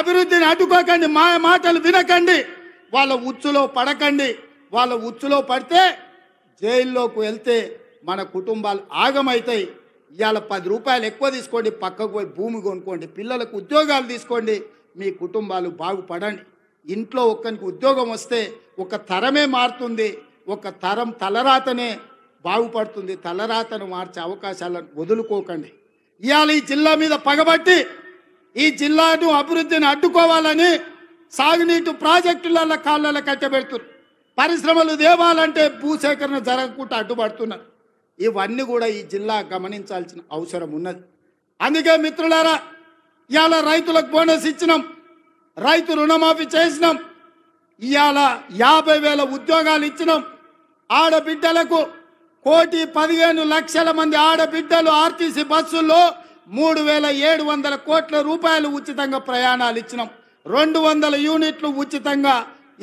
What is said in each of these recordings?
అభివృద్ధిని అడ్డుకోకండి, మా మాటలు వినకండి, వాళ్ళ ఉచ్చులో పడకండి. వాళ్ళ ఉచ్చులో పడితే జైల్లోకి వెళ్తే మన కుటుంబాలు ఆగమవుతాయి. ఇవాళ 10 రూపాయలు ఎక్కువ తీసుకోండి, పక్కకు పోయి భూమి కొనుక్కోండి, పిల్లలకు ఉద్యోగాలు తీసుకోండి, మీ కుటుంబాలు బాగుపడండి. ఇంట్లో ఒక్కరికి ఉద్యోగం వస్తే ఒక తరమే మారుతుంది, ఒక తరం తలరాతనే బాగుపడుతుంది. తలరాతను మార్చే అవకాశాలను వదులుకోకండి. ఇవాళ ఈ జిల్లా మీద పగబట్టి ఈ జిల్లాను అభివృద్ధిని అడ్డుకోవాలని సాగునీటి ప్రాజెక్టుల కాళ్ళలో కట్టబెడుతున్నారు. పరిశ్రమలు దేవాలంటే భూసేకరణ జరగకుండా అడ్డుపడుతున్నారు. ఇవన్నీ కూడా ఈ జిల్లా గమనించాల్సిన అవసరం ఉన్నది. అందుకే మిత్రులారా, ఇవాళ రైతులకు బోనస్ ఇచ్చినాం, రైతు రుణమాఫీ చేసినాం, ఇవాళ 50,000 ఉద్యోగాలు ఇచ్చినాం. ఆడబిడ్డలకు 1,15,00,000 మంది ఆడబిడ్డలు ఆర్టీసీ బస్సుల్లో 3,700 కోట్ల రూపాయలు ఉచితంగా ప్రయాణాలు ఇచ్చినాం. 200 యూనిట్లు ఉచితంగా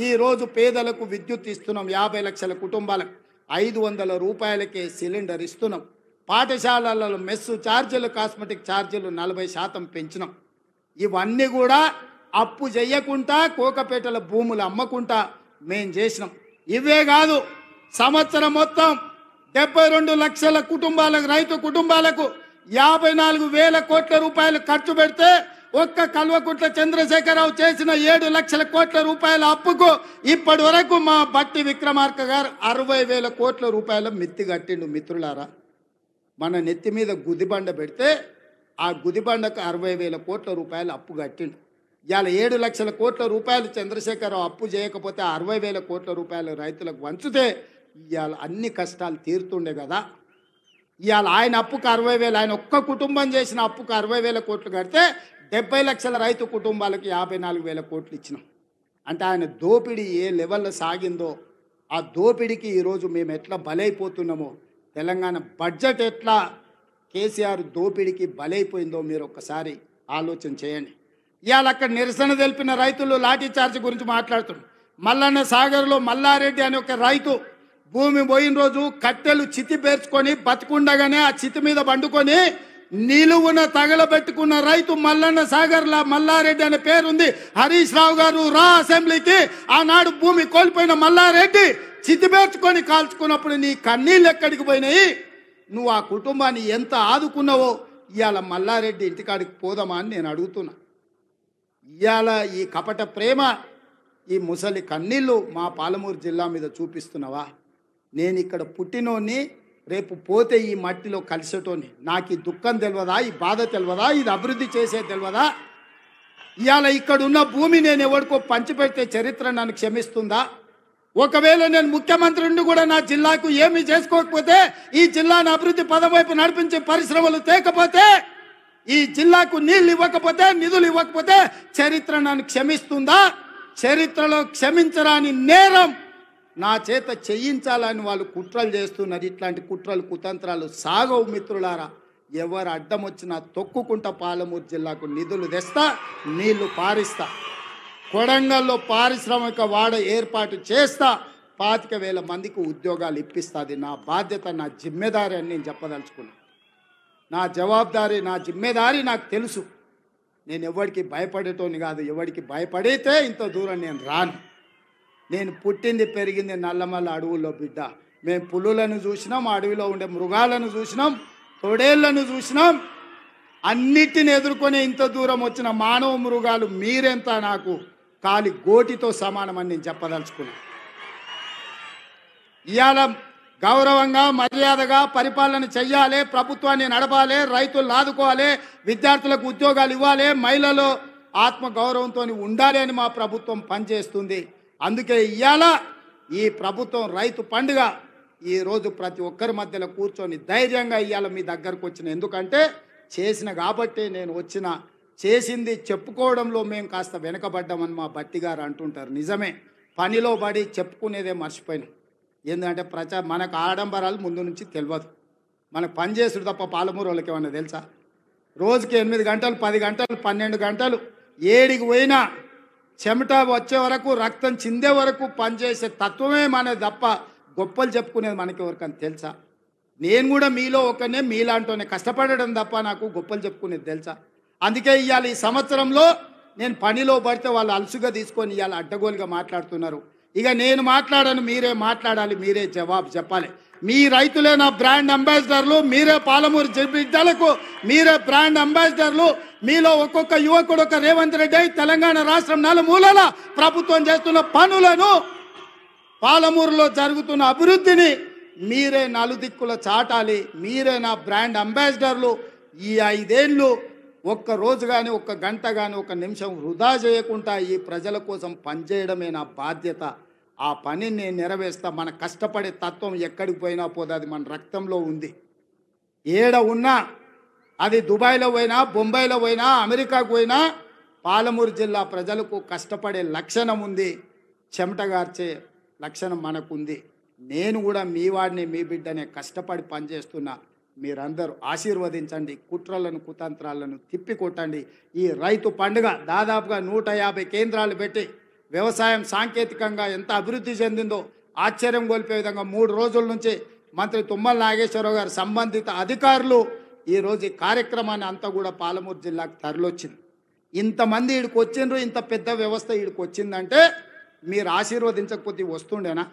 ఈరోజు పేదలకు విద్యుత్ ఇస్తున్నాం. 50 లక్షల కుటుంబాలకు 500 రూపాయలకే సిలిండర్ ఇస్తున్నాం. పాఠశాలలలో మెస్సు ఛార్జీలు, కాస్మెటిక్ ఛార్జీలు 40% పెంచినాం. ఇవన్నీ కూడా అప్పు చేయకుండా కోకపేటల భూములు అమ్మకుండా మేం చేసినాం. ఇవే కాదు, సంవత్సరం మొత్తం 72 లక్షల కుటుంబాలకు, రైతు కుటుంబాలకు 54,000 కోట్ల రూపాయలు ఖర్చు పెడితే ఒక్క కల్వకుంట్ల చంద్రశేఖరరావు చేసిన 7 లక్షల కోట్ల రూపాయల అప్పుకు ఇప్పటి వరకు మా బట్టి విక్రమార్క గారు 60,000 కోట్ల రూపాయల మిత్తి కట్టిండు. మిత్రులారా, మన నెత్తి మీద గుదిబండ పెడితే ఆ గుదిబండకు 60,000 కోట్ల రూపాయలు అప్పు కట్టిండు. ఇవాళ 7 లక్షల కోట్ల రూపాయలు చంద్రశేఖరరావు అప్పు చేయకపోతే 60,000 కోట్ల రూపాయలు రైతులకు వంచితే ఇవాళ అన్ని కష్టాలు తీరుతుండే కదా. ఇవాళ ఆయన అప్పుకు 60,000, ఆయన ఒక్క కుటుంబం చేసిన అప్పుకు 60,000 కోట్లు కడితే 70 లక్షల రైతు కుటుంబాలకు 54,000 కోట్లు ఇచ్చినాం. అంటే ఆయన దోపిడీ ఏ లెవెల్లో సాగిందో, ఆ దోపిడీకి ఈరోజు మేము ఎట్లా బలైపోతున్నామో, తెలంగాణ బడ్జెట్ ఎట్లా కేసీఆర్ దోపిడీకి బలైపోయిందో మీరు ఒక్కసారి ఆలోచన చేయండి. ఇవాళ అక్కడ నిరసన తెలిపిన రైతులు లాఠీ చార్జ్ గురించి మాట్లాడుతున్నారు. మల్లన్న సాగర్లో మల్లారెడ్డి అనే ఒక రైతు భూమి పోయిన రోజు కట్టెలు చితి పేర్చుకొని బతుకుండగానే ఆ చితి మీద పండుకొని నిలువున తగలబెట్టుకున్న రైతు మల్లన్న సాగర్లా మల్లారెడ్డి అనే పేరుంది. హరీష్ రావు గారు రా అసెంబ్లీకి. ఆనాడు భూమి కోల్పోయిన మల్లారెడ్డి చితి పేర్చుకొని కాల్చుకున్నప్పుడు నీ కన్నీళ్ళు ఎక్కడికి పోయినాయి? నువ్వు ఆ కుటుంబాన్ని ఎంత ఆదుకున్నావో ఇవాళ మల్లారెడ్డి ఇంటికాడికి పోదామా అని నేను అడుగుతున్నా. ఇవాళ ఈ కపట ప్రేమ, ఈ ముసలి కన్నీళ్ళు మా పాలమూరు జిల్లా మీద చూపిస్తున్నావా? నేను ఇక్కడ పుట్టినోని, రేపు పోతే ఈ మట్టిలో కలిసేటోని. నాకు ఈ దుఃఖం తెలియదా? ఈ బాధ తెలియదా? ఇది అభివృద్ధి చేసే తెలియదా? ఇవాళ ఇక్కడ ఉన్న భూమి నేను ఎవరికో పంచిపెడితే చరిత్ర నన్ను క్షమిస్తుందా? ఒకవేళ నేను ముఖ్యమంత్రి నుండి కూడా నా జిల్లాకు ఏమీ చేసుకోకపోతే, ఈ జిల్లాను అభివృద్ధి పదం వైపు నడిపించే పరిశ్రమలు తేకపోతే, ఈ జిల్లాకు నీళ్ళు ఇవ్వకపోతే, నిధులు ఇవ్వకపోతే చరిత్ర నన్ను క్షమిస్తుందా? చరిత్రలో క్షమించరాని నేరం నా చేత చేయించాలని వాళ్ళు కుట్రలు చేస్తున్నారు. ఇట్లాంటి కుట్రలు కుతంత్రాలు సాగవు మిత్రులారా. ఎవరు అడ్డం వచ్చినా తొక్కుకుంటా పాలమూరు జిల్లాకు నిధులు తెస్తా, నీళ్లు పారిస్తా. కొడంగల్లో పారిశ్రామిక వాడ ఏర్పాటు చేస్తా, 25,000 మందికి ఉద్యోగాలు ఇప్పిస్తుంది. నా బాధ్యత, నా జిమ్మెదారి అని నేను చెప్పదలుచుకున్నాను. నా జవాబుదారీ, నా జిమ్మెదారి నాకు తెలుసు. నేను ఎవరికి భయపడేటోని కాదు. ఎవరికి భయపడితే ఇంత దూరం నేను రాను. నేను పుట్టింది పెరిగింది నల్లమల్ల అడవుల్లో బిడ్డ. మేము పులులను చూసినాం, అడవిలో ఉండే మృగాలను చూసినాం, తొడేళ్లను చూసినాం. అన్నిటిని ఎదుర్కొని ఇంత దూరం వచ్చిన మానవ మృగాలు మీరెంత నాకు కాలి గోటితో సమానమని నేను చెప్పదలుచుకున్నాను. ఇవాళ గౌరవంగా మర్యాదగా పరిపాలన చెయ్యాలి, ప్రభుత్వాన్ని నడపాలి, రైతులు ఆదుకోవాలి, విద్యార్థులకు ఉద్యోగాలు ఇవ్వాలి, మహిళలు ఆత్మగౌరవంతో ఉండాలి అని మా ప్రభుత్వం పనిచేస్తుంది. అందుకే ఇవాళ ఈ ప్రభుత్వం రైతు పండుగ ఈరోజు ప్రతి ఒక్కరి మధ్యలో కూర్చొని ధైర్యంగా ఇవాళ మీ దగ్గరకు వచ్చిన. ఎందుకంటే చేసిన కాబట్టి నేను వచ్చిన. చేసింది చెప్పుకోవడంలో మేము కాస్త వెనకబడ్డామని మా బట్టి గారు అంటుంటారు. నిజమే, పనిలో పడి చెప్పుకునేదే మర్చిపోయినాం. ఎందుకంటే మనకు ఆడంబరాలు ముందు నుంచి తెలియదు. మనకు పని చేసుడు తప్ప పాలమూరు వాళ్ళకి ఏమన్నా తెలుసా? రోజుకి 8 గంటలు, 10 గంటలు, 12 గంటలు ఏడికి పోయినా చెమట వచ్చే వరకు, రక్తం చిందే వరకు పనిచేసే తత్వమే మనది తప్ప గొప్పలు చెప్పుకునేది మనకి ఎవరికని తెలుసా? నేను కూడా మీలో ఒకనే, మీలాంటోనే కష్టపడడం తప్ప నాకు గొప్పలు చెప్పుకునేది తెలుసా? అందుకే ఇవాళ ఈ సంవత్సరంలో నేను పనిలో పడితే వాళ్ళు అలసుగా తీసుకొని ఇవాళ అడ్డగోలుగా మాట్లాడుతున్నారు. ఇక నేను మాట్లాడను, మీరే మాట్లాడాలి, మీరే జవాబు చెప్పాలి. మీ రైతులే నా బ్రాండ్ అంబాసిడర్లు, మీరే పాలమూరు బిడ్డలకు మీరే బ్రాండ్ అంబాసిడర్లు. మీలో ఒక్కొక్క యువకుడు ఒక రేవంత్ రెడ్డి తెలంగాణ రాష్ట్రం నలుమూలల ప్రభుత్వం చేస్తున్న పనులను, పాలమూరులో జరుగుతున్న అభివృద్ధిని మీరే నలుదిక్కుల చాటాలి. మీరే నా బ్రాండ్ అంబాసిడర్లు. ఈ 5 ఏళ్ళు ఒక్క రోజు కానీ, ఒక్క గంట కానీ, ఒక నిమిషం వృధా చేయకుండా ఈ ప్రజల కోసం పనిచేయడమే నా బాధ్యత. ఆ పనిని నేను నెరవేర్స్తా. మన కష్టపడే తత్వం ఎక్కడికి పోయినా పోదు, అది మన రక్తంలో ఉంది. ఏడ ఉన్నా, అది దుబాయ్లో పోయినా, బొంబాయిలో పోయినా, అమెరికాకు పోయినా, పాలమూరు జిల్లా ప్రజలకు కష్టపడే లక్షణం ఉంది, చెమటగార్చే లక్షణం మనకుంది. నేను కూడా మీ వాడిని, మీ బిడ్డనే, కష్టపడి పనిచేస్తున్నా. మీరందరూ ఆశీర్వదించండి, కుట్రలను కుతంత్రాలను తిప్పికొట్టండి. ఈ రైతు పండుగ దాదాపుగా 150 కేంద్రాలు పెట్టి వ్యవసాయం సాంకేతికంగా ఎంత అభివృద్ధి చెందిందో ఆశ్చర్యం గొలిపే విధంగా 3 రోజుల నుంచి మంత్రి తుమ్మల నాగేశ్వరరావు గారు సంబంధిత అధికారులు ఈరోజు ఈ కార్యక్రమాన్ని అంతా కూడా పాలమూరు జిల్లాకు తరలిొచ్చింది. ఇంతమంది ఈడికి వచ్చిండ్రు, ఇంత పెద్ద వ్యవస్థ ఈడికి వచ్చిందంటే మీరు ఆశీర్వదించకపోతే వస్తుండేనా?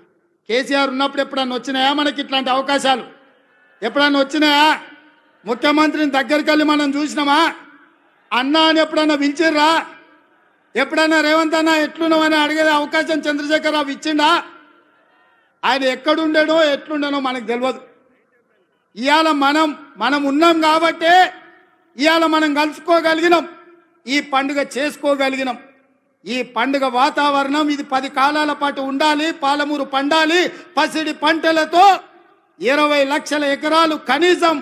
కేసీఆర్ ఉన్నప్పుడు ఎప్పుడన్నా వచ్చినాయా మనకి ఇట్లాంటి అవకాశాలు? ఎప్పుడన్నా వచ్చినాయా? ముఖ్యమంత్రిని దగ్గరికి వెళ్ళి మనం చూసినామా? అన్నా అని ఎప్పుడన్నా పిలిచిర్రా? ఎప్పుడన్నా రేవంత్ అన్న ఎట్లున్నామని అడిగే అవకాశం చంద్రశేఖరరావు ఇచ్చిండా? ఆయన ఎక్కడుండేనో ఎట్లుండేనో మనకు తెలియదు. ఇవాళ మనం ఉన్నాం కాబట్టే ఇవాళ మనం కలుసుకోగలిగినాం, ఈ పండుగ చేసుకోగలిగినాం. ఈ పండుగ వాతావరణం ఇది 10 కాలాల పాటు ఉండాలి. పాలమూరు పండాలి పసిడి పంటలతో. 20 లక్షల ఎకరాలు కనీసం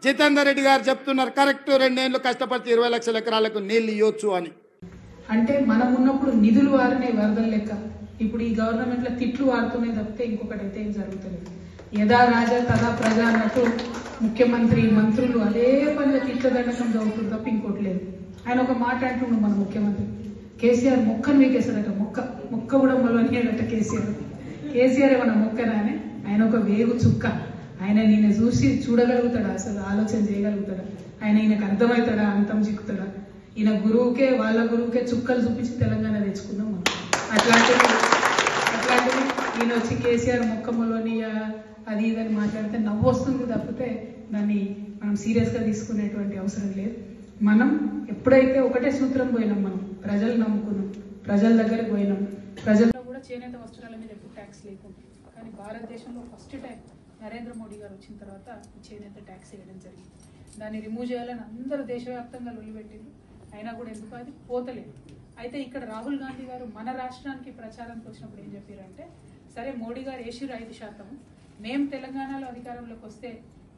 జితేందర్ రెడ్డి గారు చెప్తున్నారు, కరెక్ట్ 2 ఏళ్ళు కష్టపడితే 20 లక్షల ఎకరాలకు నీళ్లు ఇవ్వచ్చు అని. అంటే మనం ఉన్నప్పుడు నిధులు వారినే వరదలు లెక్క, ఇప్పుడు ఈ గవర్నమెంట్లో తిట్లు వాడుతూనే తప్పితే ఇంకొకటి అయితే ఏం జరుగుతలేదు. యథా రాజా తదా ప్రజ అన్నట్టు ముఖ్యమంత్రి మంత్రులు అదే పనిగా తిట్ల దండకం చదువుతుంది తప్ప ఇంకోటి లేదు. ఆయన ఒక మాట అంటుండు మన ముఖ్యమంత్రి, కేసీఆర్ మొక్కను వీకేశాడట, మొక్క కూడా మొలవనియాడట కేసీఆర్ ఏమన్నా మొక్కనా అని. ఆయన ఒక వేగు చుక్క. ఆయన ఈయన చూసి చూడగలుగుతాడా? అసలు ఆలోచన చేయగలుగుతాడా? ఈయనకు అర్థమవుతాడా? అంతం చిక్కుతాడా? ఈయన గురువుకే వాళ్ళ గురువుకే చుక్కలు చూపించి తెలంగాణ తెచ్చుకున్నాం మనం. అట్లాంటివి ఈయన వచ్చి కేసీఆర్ మొక్క మొలవనియ అది ఇదని మాట్లాడితే నవ్వు వస్తుంది తప్పితే దాన్ని మనం సీరియస్గా తీసుకునేటువంటి అవసరం లేదు. మనం ఎప్పుడైతే ఒకటే సూత్రం పోయినాం, మనం ప్రజలు నమ్ముకున్నాం, ప్రజల దగ్గరకు పోయినాం. ప్రజల్లో కూడా చేనేత వస్త్రాల మీద ఎప్పుడు ట్యాక్స్ లేకుండా, కానీ భారతదేశంలో ఫస్ట్ టైం నరేంద్ర మోడీ గారు వచ్చిన తర్వాత చేనేత ట్యాక్స్ వేయడం జరిగింది. దాన్ని రిమూవ్ చేయాలని అందరూ దేశవ్యాప్తంగా లొల్లిపెట్టింది. అయినా కూడా ఎందుకు అది పోతలేదు. అయితే ఇక్కడ రాహుల్ గాంధీ గారు మన రాష్ట్రానికి ప్రచారానికి వచ్చినప్పుడు ఏం చెప్పారంటే, సరే మోడీ గారు వేసిరు 5%, మేము తెలంగాణలో అధికారంలోకి వస్తే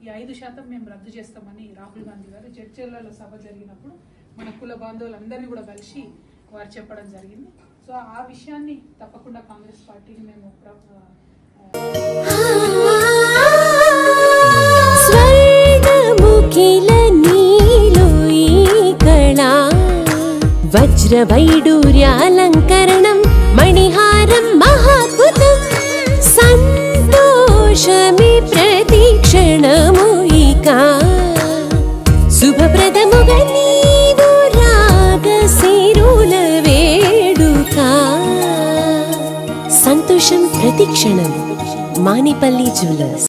ఈ 5% మేము రద్దు చేస్తామని రాహుల్ గాంధీ గారు జడ్చర్లలో సభ జరిగినప్పుడు మన కుల బాంధవులందరినీ కూడా కలిసి వారు చెప్పడం జరిగింది. సో ఆ విషయాన్ని తప్పకుండా కాంగ్రెస్ పార్టీని మేము వజ్ర వైడూర్యాలంకరణం మణిహారం మహాద్భుతం సంతోషమి ప్రతిక్షణము ఇక శుభప్రదముగా నీవు రాగసిరుల వేడుక సంతోషం ప్రతిక్షణం మానిపల్లి జ్యువెలర్స్.